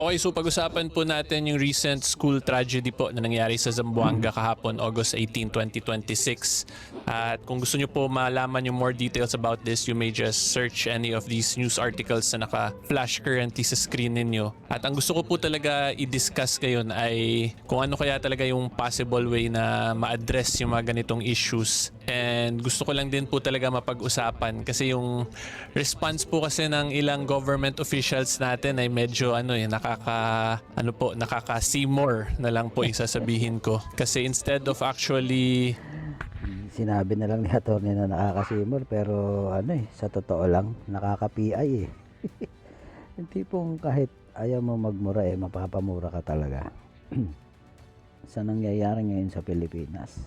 Okay, so pag-usapan po natin yung recent school tragedy po na nangyari sa Zamboanga kahapon, August 18, 2026. At kung gusto nyo po malaman yung more details about this, you may just search any of these news articles na naka-flash currently sa screen ninyo. At ang gusto ko po talaga i-discuss ngayon ay kung ano kaya talaga yung possible way na ma-address yung mga ganitong issues. And gusto ko lang din po talaga mapag-usapan kasi yung response po kasi ng ilang government officials natin ay medyo nakaka-see-more na lang po yung sasabihin ko. Kasi instead of actually Sinabi na lang ni attorney na nakakasimol pero sa totoo lang nakaka-PI eh. Yung tipong kahit ayaw mo magmura mapapamura ka talaga. Sa nangyayari ngayon sa Pilipinas,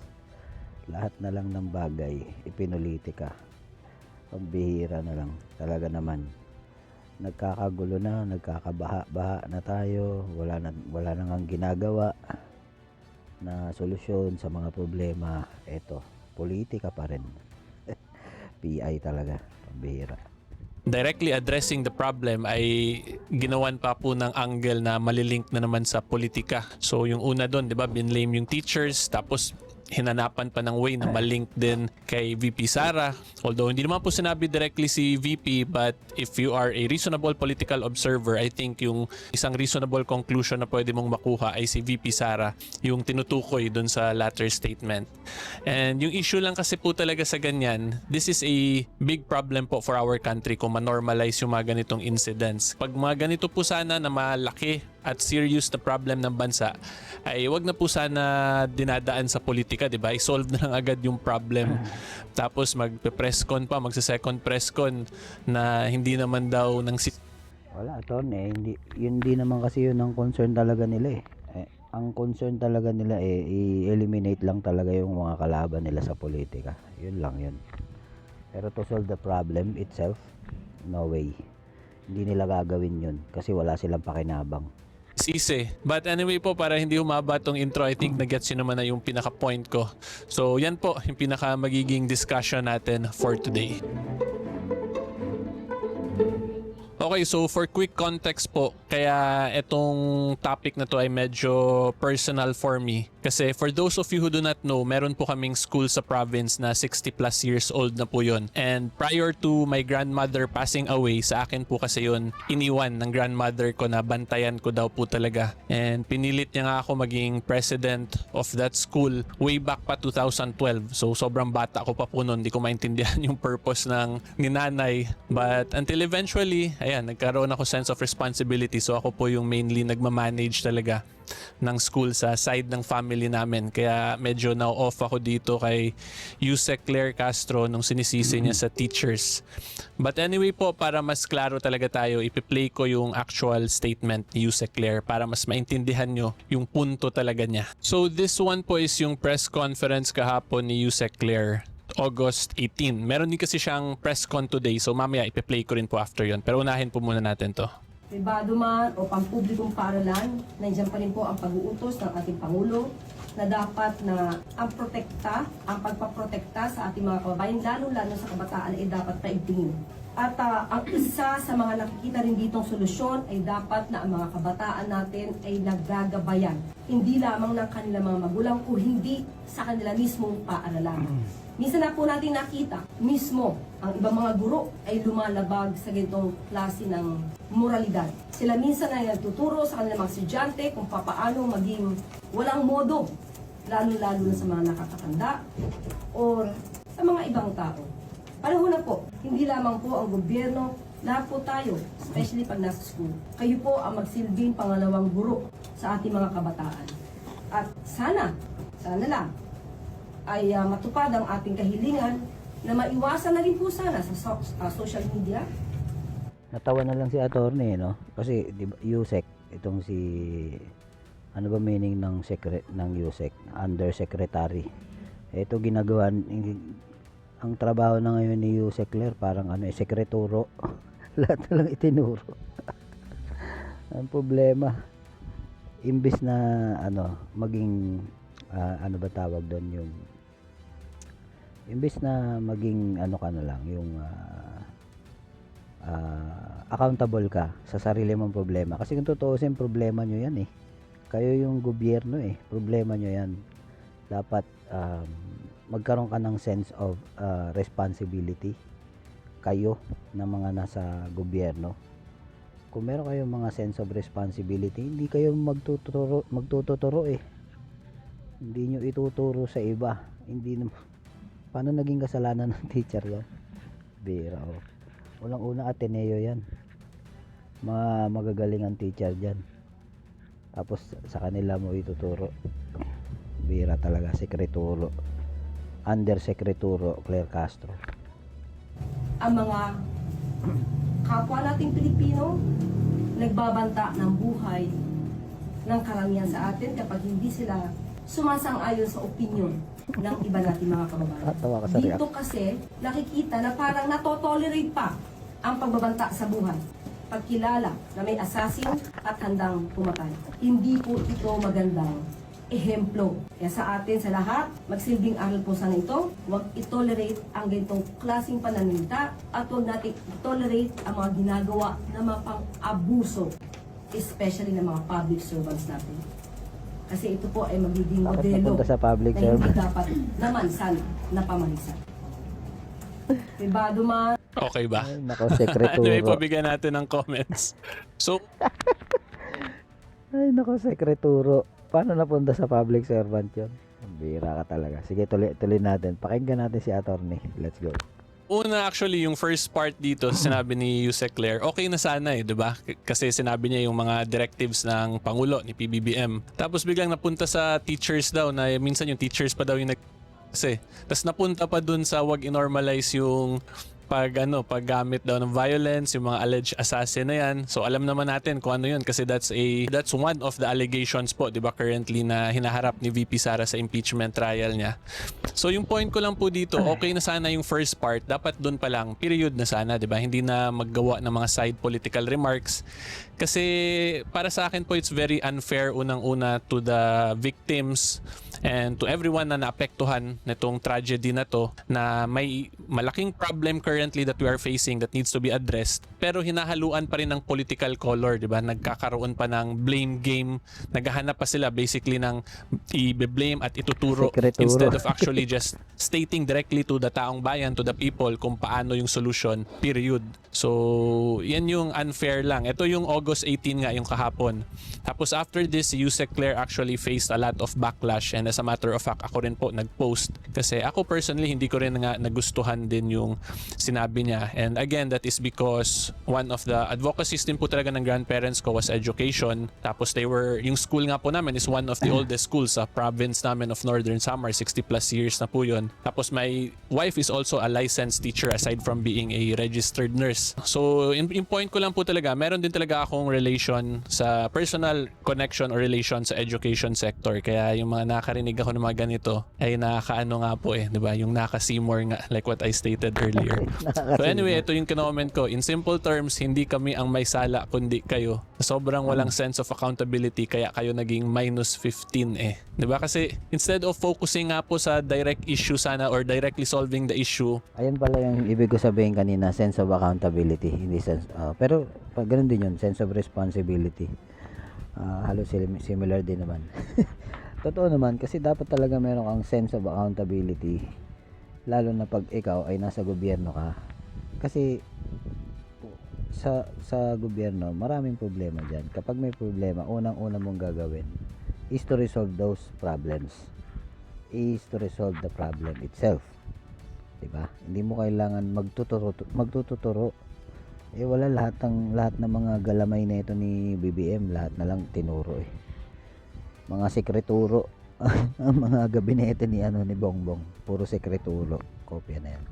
lahat na lang ng bagay ipinolitika. Pambihira na lang talaga naman. Nagkakagulo na, nagkakabaha-baha na tayo, wala na ngang ginagawa na solusyon sa mga problema. Eto, politika pa rin. PI talaga, pambihira. directly addressing the problem ay ginawan pa po ng angle na malilink na naman sa politika. So yung una doon, 'di ba, binlame yung teachers, tapos hinanapan pa ng way na malink din kay VP Sara. Although hindi naman po sinabi directly si VP, but if you are a reasonable political observer, I think yung isang reasonable conclusion na pwede mong makuha ay si VP Sara yung tinutukoy dun sa latter statement. And yung issue lang kasi po talaga sa ganyan, this is a big problem po for our country kung ma-normalize yung mga ganitong incidents. Pag mga ganito po sana na malaki at serious na problem ng bansa, ay wag na po sana dinadaan sa politika, di ba? I-solve na lang agad yung problem. Tapos magpe-press con pa, magse-second press con na hindi naman daw ng Wala, attorney, hindi naman kasi yun ang concern talaga nila eh. Ang concern talaga nila i-eliminate lang talaga yung mga kalaban nila sa politika. Yun lang yun. Pero to solve the problem itself, no way. Hindi nila gagawin yun kasi wala silang pakinabang. sisi. But anyway po, para hindi humaba tong intro, I think na-gets yun naman na yung pinaka-point ko. So yan po, yung pinaka magiging discussion natin for today. Okay, so for quick context po, kaya itong topic na to ay medyo personal for me. Kasi for those of you who do not know, meron po kaming school sa province na 60 plus years old na po yun. And prior to my grandmother passing away, sa akin po kasi yun iniwan ng grandmother ko na bantayan ko daw po talaga. And pinilit niya nga ako maging president of that school way back pa 2012. So sobrang bata ko pa po noon, di ko maintindihan yung purpose ng ninanay. But until eventually, ayan, nagkaroon ako sense of responsibility. So ako po yung mainly nagmamanage talaga ng school sa side ng family namin. Kaya medyo na-off ako dito kay Yusek Claire Castro nung sinisisi niya sa teachers. But anyway po, para mas klaro talaga tayo, ipi-play ko yung actual statement ni Yusek Claire para mas maintindihan nyo yung punto talaga niya. So this one po is yung press conference kahapon ni Yusek Claire. August 18. Meron din kasi siyang press con today, so mamaya ipi-play ko rin po after yon. Pero unahin po muna natin to. Pribado man o pampublikong paaralan, nandiyan pa rin po ang pag-uutos ng ating Pangulo na dapat na ang pagpaprotekta sa ating mga kababayan, lalo-lalo sa kabataan ay dapat paigtingin. At ang isa sa mga nakikita rin ditong solusyon ay dapat na ang mga kabataan natin ay naggagabayan, hindi lamang ng kanilang mga magulang o hindi sa kanila mismong paaralan. Minsan na po natin nakita, mismo ang ibang mga guro ay lumalabag sa ganitong klase ng moralidad. Sila minsan ay nagtuturo sa kanilang mga estudyante kung paano maging walang modo, lalo-lalo na sa mga nakakatanda o sa mga ibang tao. Panahon na po, hindi lamang po ang gobyerno, lahat po tayo, especially pag nasa school. Kayo po ang magsilbing pangalawang guro sa ating mga kabataan. At sana lang, ay matupad ang ating kahilingan na maiwasan na rin po sana sa social media. Natawa na lang si attorney, no? Kasi di ba, Yusek, itong si ano ba meaning ng Yusek, undersecretary. Ito ginagawa ang trabaho na ngayon ni Yusek Claire parang sekreturo. Lahat na lang itinuro. Ang problema, imbis na maging ano ba tawag doon, yung imbis na maging yung accountable ka sa sarili mong problema. Kasi kung tutuusin, problema nyo yan eh. Kayo yung gobyerno eh. Problema nyo yan. Dapat magkaroon ka ng sense of responsibility. Kayo na mga nasa gobyerno. Kung meron kayong mga sense of responsibility, hindi kayo magtuturo eh. Hindi nyo ituturo sa iba. Hindi naman. Paano naging kasalanan ng teacher yan? Bira oh. Unang-una Ateneo yan. Mga magagaling ang teacher dyan. Tapos sa kanila mo ituturo. Bira talaga. Sekreturo. Undersekreturo Claire Castro. Ang mga kapwa nating Pilipino nagbabanta ng buhay ng karamihan sa atin kapag hindi sila sumasang-ayon sa opinion ng iba nating mga kababayan. Tawa ka sa Dito kasi nakikita na parang natotolerate pa ang pagbabanta sa buhay. Pagkilala na may assassin at handang pumatay. Hindi po ito magandang ehemplo. Kaya sa atin sa lahat, magsilbing aral po sana ito, huwag itolerate ang ganitong klaseng pananalita at huwag natin itolerate ang mga ginagawa na mga pang-abuso, especially ng mga public servants natin. Kasi ito po ay magiging Bakit modelo napunta sa public na hindi servant? dapat naman sana napamalisan. Diba, Duman? Okay ba? Ay, nako, sekreturo. Anyway, pabigyan natin ng comments. So, Ay, nako, sekreturo. Paano napunta sa public servant yun? Bira ka talaga. Sige, tuloy natin. Pakinggan natin si attorney. Let's go. una actually yung first part dito sinabi ni Yusek Claire, okay na sana eh, 'di ba? Kasi sinabi niya yung mga directives ng Pangulo ni PBBM. Tapos biglang napunta sa teachers daw na minsan yung teachers pa daw yung kasi. Tapos napunta pa dun sa wag i-normalize yung paggamit daw ng violence, yung mga alleged assassin na yan. So alam naman natin kung ano yun kasi that's one of the allegations po, 'di ba, currently na hinaharap ni VP Sara sa impeachment trial niya. So yung point ko lang po dito, okay na sana yung first part, dapat doon pa lang period na sana, 'di ba? Hindi na maggawa ng mga side political remarks. Kasi para sa akin po it's very unfair unang-una to the victims and to everyone na naapektuhan nitong tragedy na to, na may malaking problem currently that we are facing that needs to be addressed, pero hinahaluan pa rin ng political color, di ba? Nagkakaroon pa ng blame game, naghahanap pa sila basically ng i-blame at ituturo Sekreturo. instead of actually just stating directly to the taong bayan, to the people, kung paano yung solution, period. So yan yung unfair lang. Ito yung August 18 nga, yung kahapon. Tapos after this, si Yusek Claire actually faced a lot of backlash, and as a matter of fact, ako rin po nag-post kasi ako personally hindi ko rin nga nagustuhan din yung sinabi niya. And again, that is because one of the advocacies din po talaga ng grandparents ko was education. Tapos yung school nga po namin is one of the oldest schools sa province namin of Northern Samar, 60 plus years na po yun. Tapos my wife is also a licensed teacher aside from being a registered nurse. So yung point ko lang po talaga, meron din talaga akong relation sa personal connection or relation sa education sector. Kaya yung mga nakarinig ako ng mga ganito ay nakakaano nga po eh, di ba? Yung nakasimor nga, like what I stated earlier. So anyway, ito yung kinoment ko. In simple terms, hindi kami ang may sala kundi kayo. Sobrang walang sense of accountability kaya kayo naging minus 15 eh. 'Di ba? Kasi instead of focusing nga po sa direct issue sana or directly solving the issue. Ayun pala yung ibig ko sabihin kanina, sense of accountability. Hindi sense, pero pag ganun din yun, sense of responsibility. Halos similar din naman. Totoo naman kasi dapat talaga meron kang sense of accountability, lalo na pag ikaw ay nasa gobyerno ka. Kasi sa gobyerno maraming problema dyan. Kapag may problema, unang-una mong gagawin is to resolve those problems, is to resolve the problem itself, diba? Hindi mo kailangan magtuturo. Wala lahat ng mga galamay na ito ni BBM, lahat na lang tinuro eh. Mga sekreturo ang mga gabinete ni Bongbong, puro sekreturo, kopya na yan.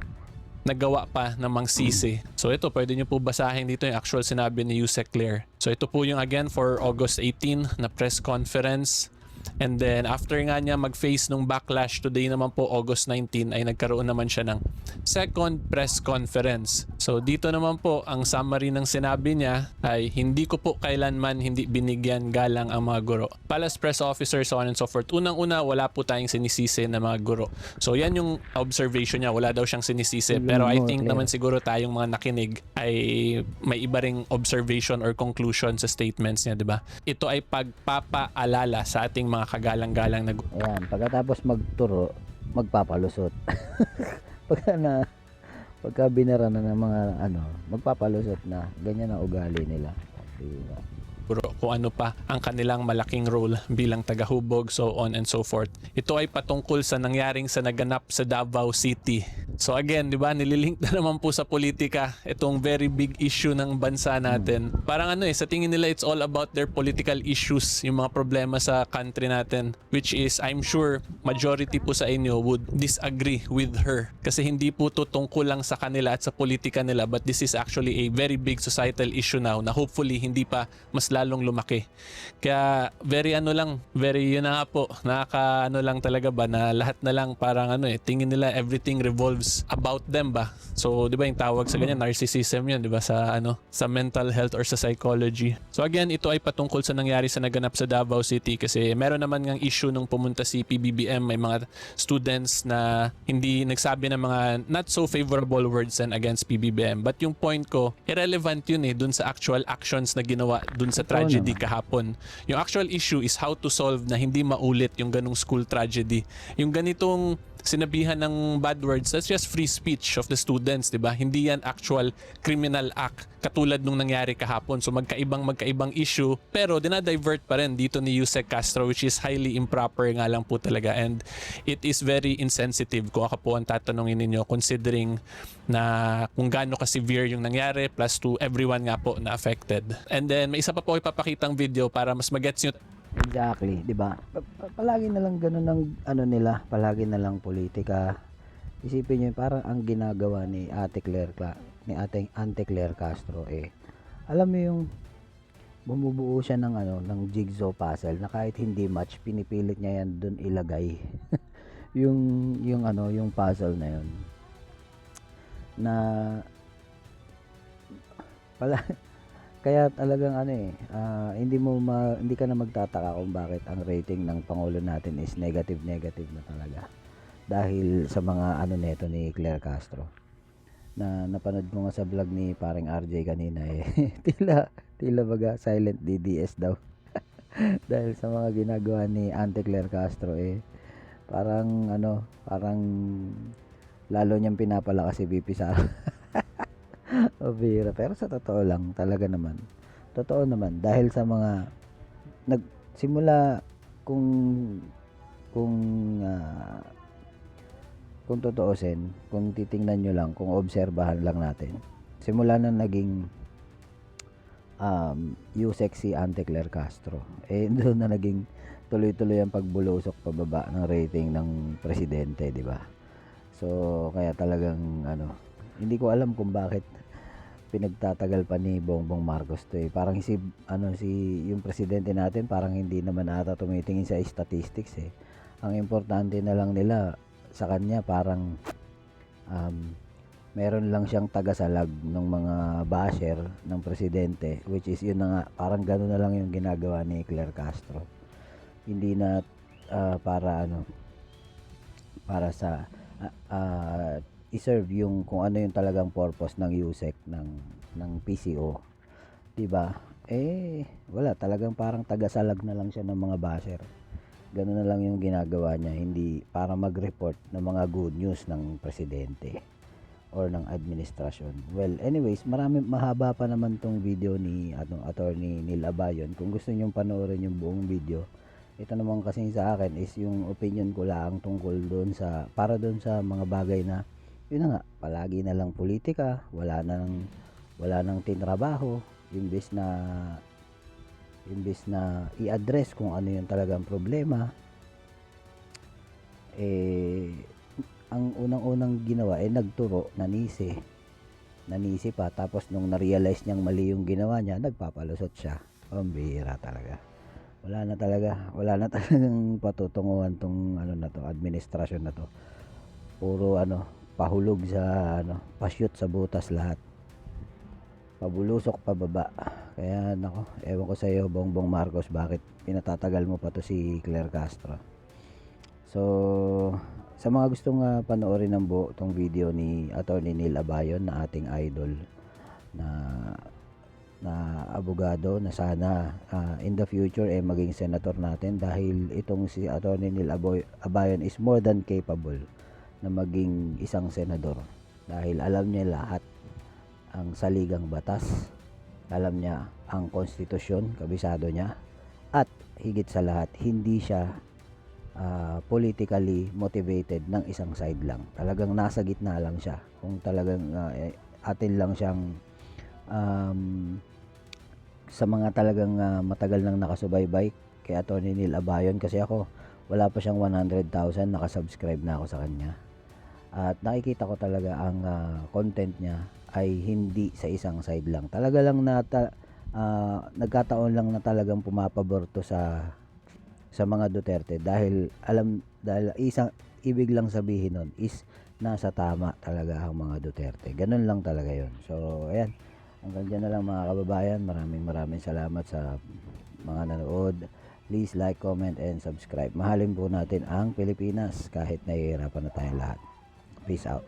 Naggawa pa ng mga sisi. So ito, pwede nyo po basahin dito yung actual sinabi ni Yusek Claire. So ito po yung again for August 18 na press conference. And then after nga niya mag-face nung backlash, today naman po August 19 ay nagkaroon naman siya ng second press conference. So dito naman po ang summary ng sinabi niya ay hindi ko po kailanman hindi binigyan galang ang mga guro. Palace press officer, so on and so forth. Unang-una, wala po tayong sinisisi na mga guro. So yan yung observation niya, wala daw siyang sinisisi. Pero I think naman siguro tayong mga nakinig ay may iba ring observation or conclusion sa statements niya, di ba? Ito ay pagpapaalala sa ating mga kagalang-galang na Ayan, pagkatapos magturo, magpapalusot. Pagka binara na ng mga magpapalusot na. Ganyan ang ugali nila. Diba? guro, kung ano pa ang kanilang malaking role bilang tagahubog, so on and so forth. Ito ay patungkol sa nangyaring sa naganap sa Davao City. So again, di ba, nililink na naman po sa politika itong very big issue ng bansa natin. Parang sa tingin nila it's all about their political issues, yung mga problema sa country natin, which is I'm sure majority po sa inyo would disagree with her kasi hindi po to tungkol lang sa kanila at sa politika nila, but this is actually a very big societal issue now na hopefully hindi pa mas lalong lumaki. Kaya very yun na nga po, nakaka lang talaga ba na lahat na lang parang tingin nila everything revolves about them ba. So 'di ba yung tawag sa ganyan narcissism yun, 'di ba, sa sa mental health or sa psychology. So again, ito ay patungkol sa nangyari sa naganap sa Davao City kasi meron naman ngang issue nung pumunta si PBBM, may mga students na hindi nagsabi ng mga not so favorable words and against PBBM. But yung point ko, irrelevant yun dun sa actual actions na ginawa dun sa tragedy kahapon. Yung actual issue is how to solve na hindi maulit yung ganung school tragedy. Yung ganitong sinabihan ng bad words, that's just free speech of the students, di ba? Hindi yan actual criminal act katulad nung nangyari kahapon. So magkaibang issue, pero dinadivert pa rin dito ni Yusek Castro, which is highly improper nga lang po talaga, and it is very insensitive kung ako po ang tatanungin ninyo, considering na kung gaano ka-severe yung nangyari, plus to everyone nga po na affected. And then may isa pa po ipapakitang video para mas magets nyo. Exactly, 'di ba? Palagi na lang ganun ang nila, palagi na lang politika. Isipin niyo parang ang ginagawa ni Ate Claire Castro alam mo yung bumubuo siya ng jigsaw puzzle na kahit hindi match, pinipilit niya yan doon ilagay. yung puzzle na yun. Na kaya talagang hindi ka na magtataka kung bakit ang rating ng Pangulo natin is negative na talaga. Dahil sa mga neto ni Claire Castro. Na napanood ko nga sa vlog ni paring RJ kanina tila baga silent DDS daw. Dahil sa mga ginagawa ni Auntie Claire Castro parang lalo niyang pinapalakas si VP Sara. O bira, pero sa totoo lang talaga naman. Totoo naman dahil sa mga nagsimula kung totoosin, kung titingnan nyo lang, kung obserbahan lang natin. Simula na naging Yusek si Auntie Claire Castro. Doon na naging tuloy-tuloy ang pagbulusok pababa ng rating ng presidente, di ba? So, kaya talagang hindi ko alam kung bakit pinagtatagal pa ni Bongbong Marcos to parang yung presidente natin parang hindi naman ata tumitingin sa statistics Ang importante na lang nila sa kanya parang meron lang siyang tagasalag ng mga basher ng presidente, which is yun na nga, parang gano'n na lang yung ginagawa ni Claire Castro. Hindi na para sa i-serve yung kung ano yung talagang purpose ng USEC ng PCO. 'Di ba? Wala, talagang parang tagasalag na lang siya ng mga basher. Ganoon na lang yung ginagawa niya, hindi para mag-report ng mga good news ng presidente or ng administrasyon. Well, anyways, mahaba pa naman tong video ni attorney Neil Abayon. Kung gusto niyo panoorin yung buong video, ito naman kasi sa akin is yung opinion ko lang tungkol doon sa mga bagay na yun na nga, palagi na lang politika, wala nang tinrabaho, imbes na i-address kung ano yung talagang problema. Ang unang-unang ginawa nagturo, nanisi pa, tapos nung na-realize niyang mali yung ginawa niya, nagpapalusot siya. Pambihira talaga. wala na talagang patutunguhan tong ano na to, administrasyon na to. Puro ano, pahulog sa ano, pa-shoot sa butas lahat. Pabulusok pababa. Kaya nako, ewan ko sa iyo Bongbong Marcos, bakit pinatatagal mo pa to si Claire Castro. So, sa mga gustong panoorin ng buo tong video ni Attorney Neil Abayon na ating idol na abogado na sana in the future maging senator natin, dahil itong si Attorney Neil Abayon is more than capable na maging isang senador, dahil alam niya lahat ang saligang batas, alam niya ang konstitusyon, kabisado niya, at higit sa lahat hindi siya politically motivated ng isang side lang. Talagang nasa gitna lang siya. Kung talagang atin lang siyang sa mga talagang matagal nang nakasubaybay kay Attorney Neil Abayon, kasi ako wala pa siyang 100,000 nakasubscribe na ako sa kanya, at nakikita ko talaga ang content niya ay hindi sa isang side lang. Talaga lang na nagkataon lang na talagang pumapabor to sa mga Duterte, dahil isang ibig lang sabihin nun is nasa tama talaga ang mga Duterte. Ganun lang talaga yon. So ayan, hanggang dyan na lang mga kababayan. Maraming salamat sa mga nanood. Please like, comment, and subscribe. Mahalin po natin ang Pilipinas kahit nahihirapan na tayong lahat. Peace out.